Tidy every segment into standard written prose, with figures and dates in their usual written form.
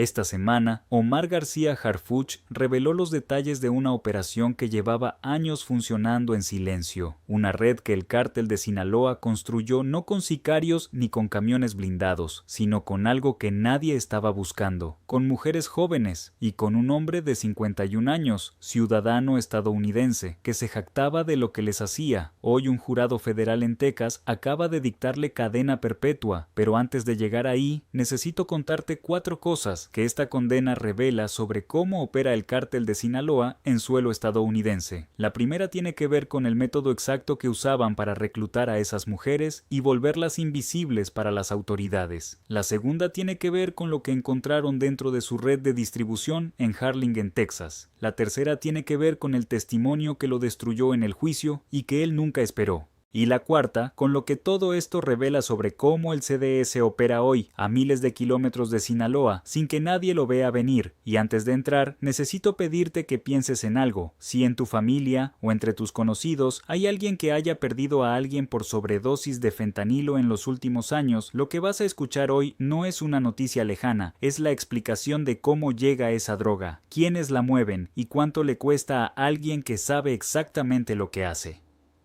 Esta semana, Omar García Harfuch reveló los detalles de una operación que llevaba años funcionando en silencio, una red que el cártel de Sinaloa construyó no con sicarios ni con camiones blindados, sino con algo que nadie estaba buscando, con mujeres jóvenes y con un hombre de 51 años, ciudadano estadounidense, que se jactaba de lo que les hacía. Hoy un jurado federal en Texas acaba de dictarle cadena perpetua, pero antes de llegar ahí, necesito contarte 4 cosas que esta condena revela sobre cómo opera el cártel de Sinaloa en suelo estadounidense. La primera tiene que ver con el método exacto que usaban para reclutar a esas mujeres y volverlas invisibles para las autoridades. La segunda tiene que ver con lo que encontraron dentro de su red de distribución en Harlingen, Texas. La tercera tiene que ver con el testimonio que lo destruyó en el juicio y que él nunca esperó. Y la cuarta, con lo que todo esto revela sobre cómo el CDS opera hoy, a miles de kilómetros de Sinaloa, sin que nadie lo vea venir. Y antes de entrar, necesito pedirte que pienses en algo. Si en tu familia o entre tus conocidos hay alguien que haya perdido a alguien por sobredosis de fentanilo en los últimos años, lo que vas a escuchar hoy no es una noticia lejana, es la explicación de cómo llega esa droga, quiénes la mueven y cuánto le cuesta a alguien que sabe exactamente lo que hace.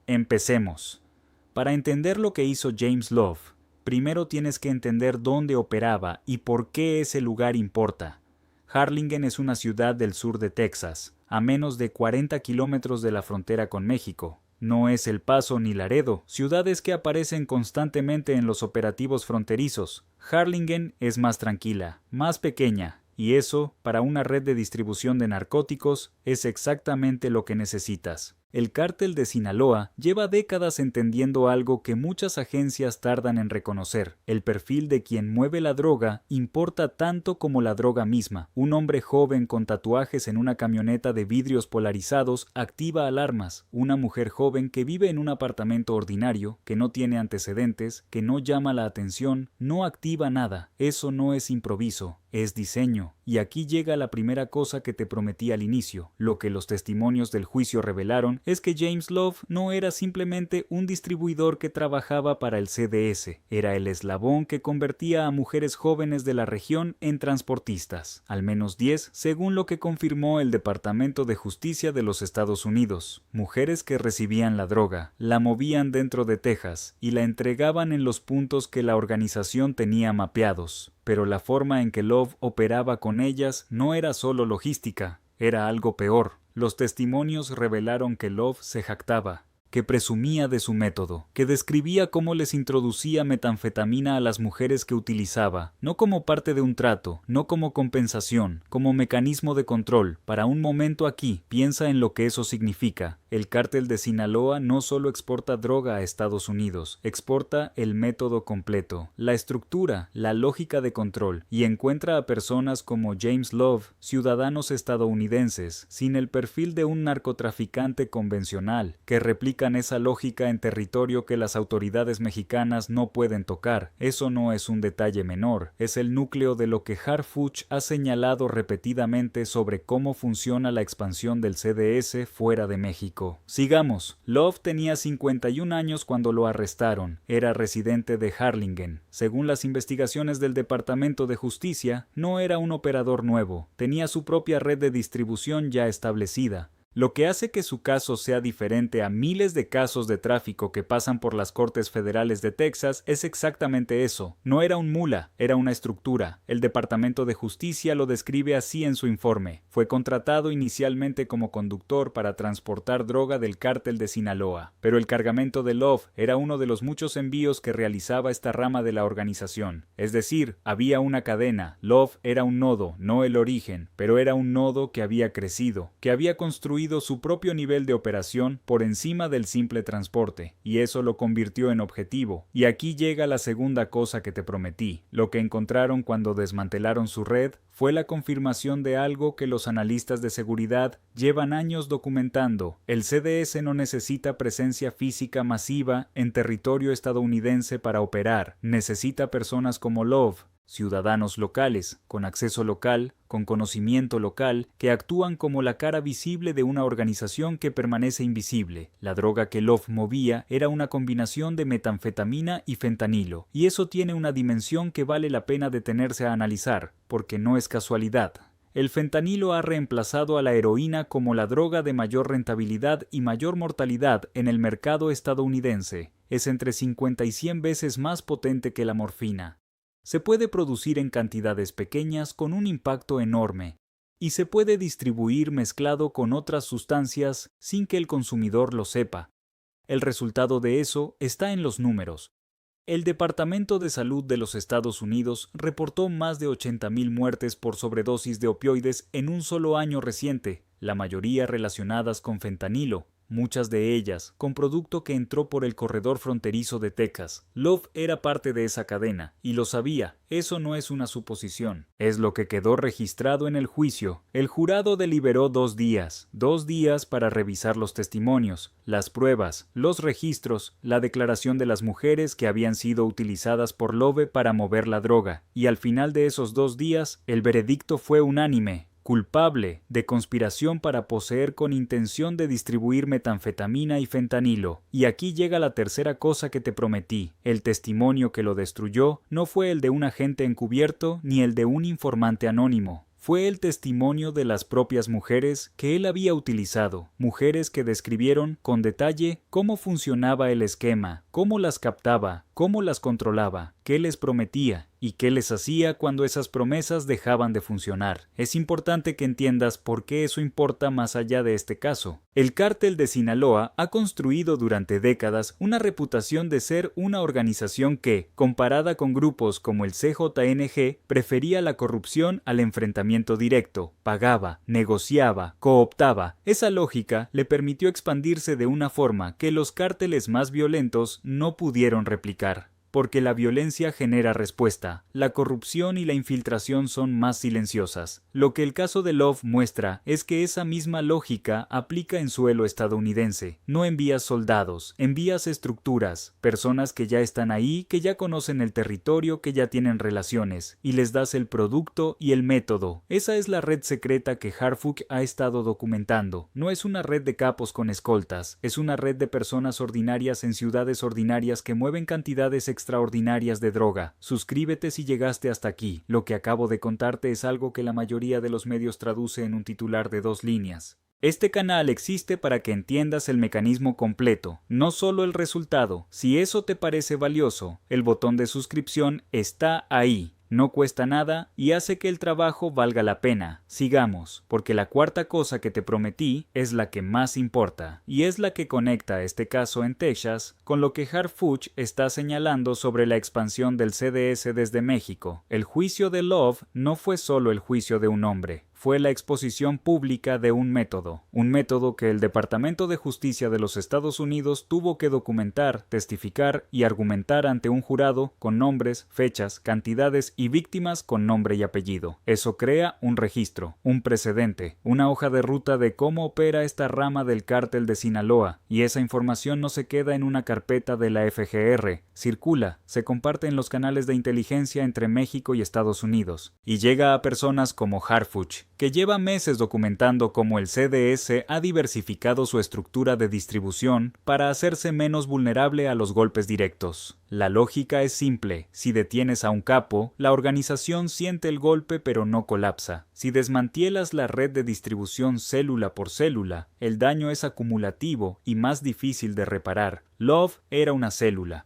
Empecemos. Para entender lo que hizo James Love, primero tienes que entender dónde operaba y por qué ese lugar importa. Harlingen es una ciudad del sur de Texas, a menos de 40 kilómetros de la frontera con México. No es El Paso ni Laredo, ciudades que aparecen constantemente en los operativos fronterizos. Harlingen es más tranquila, más pequeña, y eso, para una red de distribución de narcóticos, es exactamente lo que necesitas. El cártel de Sinaloa lleva décadas entendiendo algo que muchas agencias tardan en reconocer. El perfil de quien mueve la droga importa tanto como la droga misma. Un hombre joven con tatuajes en una camioneta de vidrios polarizados activa alarmas. Una mujer joven que vive en un apartamento ordinario, que no tiene antecedentes, que no llama la atención, no activa nada. Eso no es improviso, es diseño. Y aquí llega la primera cosa que te prometí al inicio. Lo que los testimonios del juicio revelaron es que James Love no era simplemente un distribuidor que trabajaba para el CDS, era el eslabón que convertía a mujeres jóvenes de la región en transportistas, al menos 10 según lo que confirmó el Departamento de Justicia de los Estados Unidos. Mujeres que recibían la droga, la movían dentro de Texas y la entregaban en los puntos que la organización tenía mapeados. Pero la forma en que Love operaba con ellas no era solo logística, era algo peor. Los testimonios revelaron que Love se jactaba, que presumía de su método, que describía cómo les introducía metanfetamina a las mujeres que utilizaba, no como parte de un trato, no como compensación, como mecanismo de control. Para un momento aquí, piensa en lo que eso significa. El cártel de Sinaloa no solo exporta droga a Estados Unidos, exporta el método completo, la estructura, la lógica de control, y encuentra a personas como James Love, ciudadanos estadounidenses, sin el perfil de un narcotraficante convencional, que replican esa lógica en territorio que las autoridades mexicanas no pueden tocar. Eso no es un detalle menor, es el núcleo de lo que Harfuch ha señalado repetidamente sobre cómo funciona la expansión del CDS fuera de México. Sigamos. Love tenía 51 años cuando lo arrestaron. Era residente de Harlingen. Según las investigaciones del Departamento de Justicia, no era un operador nuevo. Tenía su propia red de distribución ya establecida. Lo que hace que su caso sea diferente a miles de casos de tráfico que pasan por las Cortes Federales de Texas es exactamente eso. No era un mula, era una estructura. El Departamento de Justicia lo describe así en su informe. Fue contratado inicialmente como conductor para transportar droga del cártel de Sinaloa, pero el cargamento de Love era uno de los muchos envíos que realizaba esta rama de la organización. Es decir, había una cadena. Love era un nodo, no el origen, pero era un nodo que había crecido, que había construido su propio nivel de operación por encima del simple transporte, y eso lo convirtió en objetivo. Y aquí llega la segunda cosa que te prometí. Lo que encontraron cuando desmantelaron su red fue la confirmación de algo que los analistas de seguridad llevan años documentando. El CDS no necesita presencia física masiva en territorio estadounidense para operar. Necesita personas como Love, ciudadanos locales, con acceso local, con conocimiento local, que actúan como la cara visible de una organización que permanece invisible. La droga que Love movía era una combinación de metanfetamina y fentanilo, y eso tiene una dimensión que vale la pena detenerse a analizar. porque no es casualidad. El fentanilo ha reemplazado a la heroína como la droga de mayor rentabilidad y mayor mortalidad en el mercado estadounidense. Es entre 50 y 100 veces más potente que la morfina. Se puede producir en cantidades pequeñas con un impacto enorme, y se puede distribuir mezclado con otras sustancias sin que el consumidor lo sepa. El resultado de eso está en los números. El Departamento de Salud de los Estados Unidos reportó más de 80,000 muertes por sobredosis de opioides en un solo año reciente, la mayoría relacionadas con fentanilo, muchas de ellas con producto que entró por el corredor fronterizo de Texas. Love era parte de esa cadena, y lo sabía. Eso no es una suposición. Es lo que quedó registrado en el juicio. El jurado deliberó 2 días. 2 días para revisar los testimonios, las pruebas, los registros, la declaración de las mujeres que habían sido utilizadas por Love para mover la droga. Y al final de esos 2 días, el veredicto fue unánime. Culpable de conspiración para poseer con intención de distribuir metanfetamina y fentanilo. Y aquí llega la tercera cosa que te prometí. El testimonio que lo destruyó no fue el de un agente encubierto ni el de un informante anónimo. Fue el testimonio de las propias mujeres que él había utilizado, mujeres que describieron con detalle cómo funcionaba el esquema, cómo las captaba, cómo las controlaba, qué les prometía y qué les hacía cuando esas promesas dejaban de funcionar. Es importante que entiendas por qué eso importa más allá de este caso. El cártel de Sinaloa ha construido durante décadas una reputación de ser una organización que, comparada con grupos como el CJNG, prefería la corrupción al enfrentamiento directo, pagaba, negociaba, cooptaba. Esa lógica le permitió expandirse de una forma que los cárteles más violentos no pudieron replicar. Porque la violencia genera respuesta, la corrupción y la infiltración son más silenciosas. Lo que el caso de Love muestra es que esa misma lógica aplica en suelo estadounidense. No envías soldados, envías estructuras, personas que ya están ahí, que ya conocen el territorio, que ya tienen relaciones, y les das el producto y el método. Esa es la red secreta que Harfuch ha estado documentando. No es una red de capos con escoltas, es una red de personas ordinarias en ciudades ordinarias que mueven cantidades extraordinarias de droga. Suscríbete si llegaste hasta aquí. Lo que acabo de contarte es algo que la mayoría de los medios traduce en un titular de 2 líneas. Este canal existe para que entiendas el mecanismo completo, no solo el resultado. Si eso te parece valioso, el botón de suscripción está ahí. No cuesta nada y hace que el trabajo valga la pena. Sigamos, porque la cuarta cosa que te prometí es la que más importa, y es la que conecta este caso en Texas con lo que Harfuch está señalando sobre la expansión del CDS desde México. El juicio de Love no fue solo el juicio de un hombre. Fue la exposición pública de un método que el Departamento de Justicia de los Estados Unidos tuvo que documentar, testificar y argumentar ante un jurado con nombres, fechas, cantidades y víctimas con nombre y apellido. Eso crea un registro, un precedente, una hoja de ruta de cómo opera esta rama del cártel de Sinaloa, y esa información no se queda en una carpeta de la FGR, circula, se comparte en los canales de inteligencia entre México y Estados Unidos, y llega a personas como Harfuch, que lleva meses documentando cómo el CDS ha diversificado su estructura de distribución para hacerse menos vulnerable a los golpes directos. La lógica es simple: si detienes a un capo, la organización siente el golpe pero no colapsa. Si desmantelas la red de distribución célula por célula, el daño es acumulativo y más difícil de reparar. Love era una célula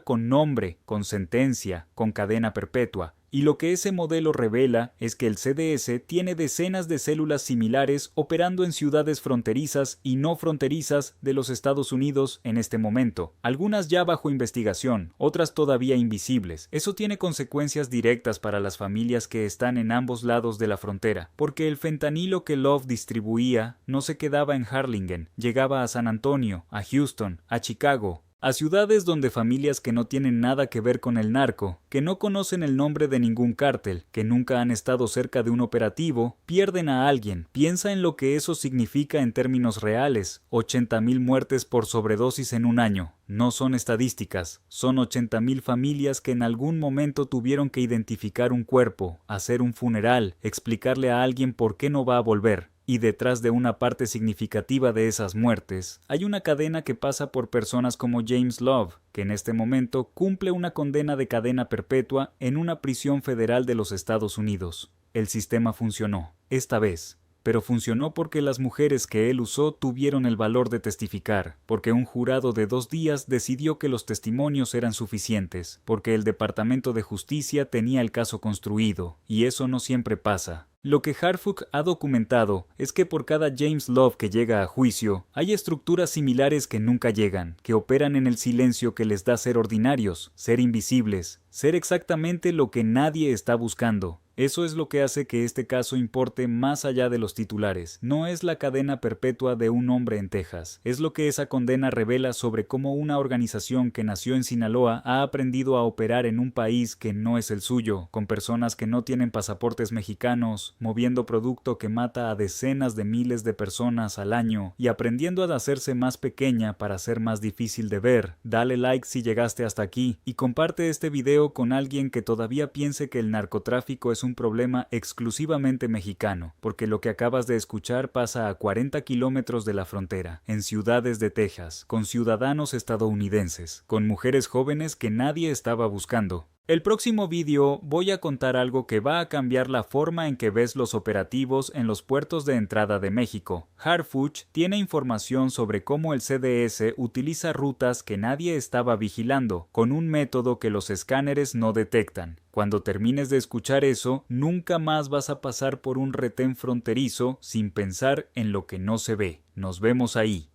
con nombre, con sentencia, con cadena perpetua. Y lo que ese modelo revela es que el CDS tiene decenas de células similares operando en ciudades fronterizas y no fronterizas de los Estados Unidos en este momento, algunas ya bajo investigación, otras todavía invisibles. Eso tiene consecuencias directas para las familias que están en ambos lados de la frontera, porque el fentanilo que Love distribuía no se quedaba en Harlingen, llegaba a San Antonio, a Houston, a Chicago, a ciudades donde familias que no tienen nada que ver con el narco, que no conocen el nombre de ningún cártel, que nunca han estado cerca de un operativo, pierden a alguien. Piensa en lo que eso significa en términos reales: 80,000 muertes por sobredosis en un año. No son estadísticas, son 80,000 familias que en algún momento tuvieron que identificar un cuerpo, hacer un funeral, explicarle a alguien por qué no va a volver. Y detrás de una parte significativa de esas muertes, hay una cadena que pasa por personas como James Love, que en este momento cumple una condena de cadena perpetua en una prisión federal de los Estados Unidos. El sistema funcionó, esta vez. Pero funcionó porque las mujeres que él usó tuvieron el valor de testificar, porque un jurado de 2 días decidió que los testimonios eran suficientes, porque el Departamento de Justicia tenía el caso construido, y eso no siempre pasa. Lo que Harfuch ha documentado es que por cada James Love que llega a juicio, hay estructuras similares que nunca llegan, que operan en el silencio que les da ser ordinarios, ser invisibles, ser exactamente lo que nadie está buscando. Eso es lo que hace que este caso importe más allá de los titulares. No es la cadena perpetua de un hombre en Texas. Es lo que esa condena revela sobre cómo una organización que nació en Sinaloa ha aprendido a operar en un país que no es el suyo, con personas que no tienen pasaportes mexicanos, moviendo producto que mata a decenas de miles de personas al año y aprendiendo a hacerse más pequeña para ser más difícil de ver. Dale like si llegaste hasta aquí y comparte este video con alguien que todavía piense que el narcotráfico es un problema exclusivamente mexicano, porque lo que acabas de escuchar pasa a 40 kilómetros de la frontera, en ciudades de Texas, con ciudadanos estadounidenses, con mujeres jóvenes que nadie estaba buscando. El próximo vídeo voy a contar algo que va a cambiar la forma en que ves los operativos en los puertos de entrada de México. Harfuch tiene información sobre cómo el CDS utiliza rutas que nadie estaba vigilando, con un método que los escáneres no detectan. Cuando termines de escuchar eso, nunca más vas a pasar por un retén fronterizo sin pensar en lo que no se ve. Nos vemos ahí.